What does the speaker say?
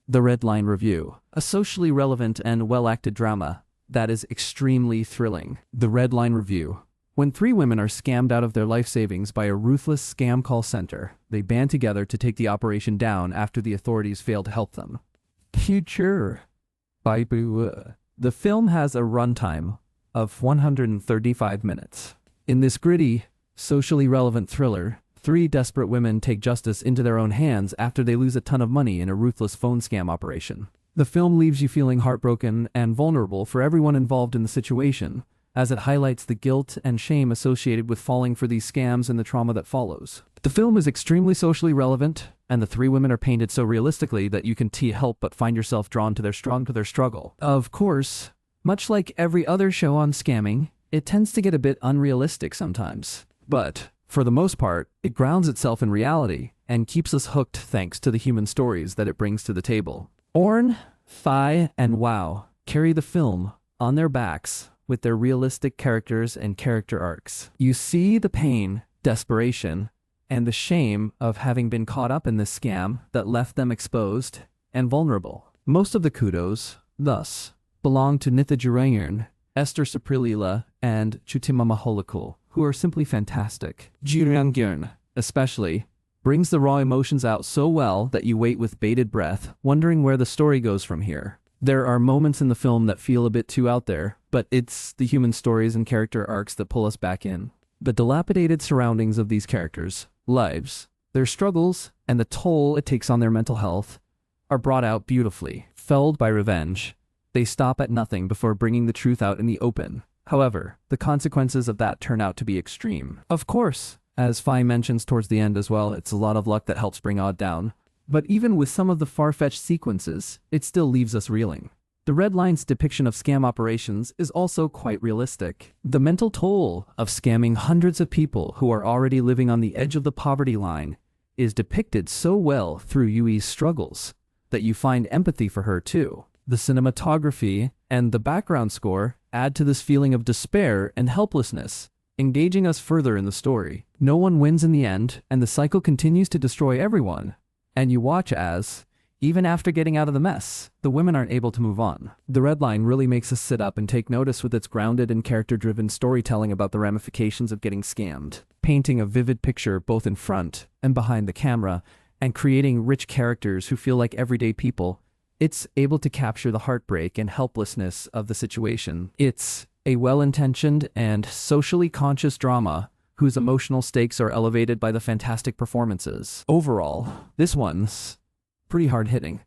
The Red Line Review, a socially relevant and well-acted drama that is extremely thrilling. The Red Line Review. When three women are scammed out of their life savings by a ruthless scam call center, they band together to take the operation down after the authorities fail to help them. Future. The film has a runtime of 135 minutes. In this gritty, socially relevant thriller, three desperate women take justice into their own hands after they lose a ton of money in a ruthless phone scam operation. The film leaves you feeling heartbroken and vulnerable for everyone involved in the situation, as it highlights the guilt and shame associated with falling for these scams and the trauma that follows. The film is extremely socially relevant, and the three women are painted so realistically that you can help but find yourself drawn to their struggle. Of course, much like every other show on scamming, it tends to get a bit unrealistic sometimes. But, for the most part, it grounds itself in reality and keeps us hooked thanks to the human stories that it brings to the table. Orn, Thai, and Wow carry the film on their backs with their realistic characters and character arcs. You see the pain, desperation, and the shame of having been caught up in this scam that left them exposed and vulnerable. Most of the kudos, thus, belong to Nitha Jurangern, Esther Saprilila, and Chutimama Holakul, who are simply fantastic. Jurangern, especially, brings the raw emotions out so well that you wait with bated breath, wondering where the story goes from here. There are moments in the film that feel a bit too out there, but it's the human stories and character arcs that pull us back in. The dilapidated surroundings of these characters' lives, their struggles, and the toll it takes on their mental health are brought out beautifully. Felled by revenge, they stop at nothing before bringing the truth out in the open. However, the consequences of that turn out to be extreme. Of course, as Fi mentions towards the end as well, it's a lot of luck that helps bring Odd down. But even with some of the far-fetched sequences, it still leaves us reeling. The Red Line's depiction of scam operations is also quite realistic. The mental toll of scamming hundreds of people who are already living on the edge of the poverty line is depicted so well through Yui's struggles that you find empathy for her too. The cinematography and the background score add to this feeling of despair and helplessness, engaging us further in the story. No one wins in the end, and the cycle continues to destroy everyone. And you watch as, even after getting out of the mess, the women aren't able to move on. The Red Line really makes us sit up and take notice with its grounded and character-driven storytelling about the ramifications of getting scammed, painting a vivid picture both in front and behind the camera, and creating rich characters who feel like everyday people. It's able to capture the heartbreak and helplessness of the situation. It's a well-intentioned and socially conscious drama whose emotional stakes are elevated by the fantastic performances. Overall, this one's pretty hard-hitting.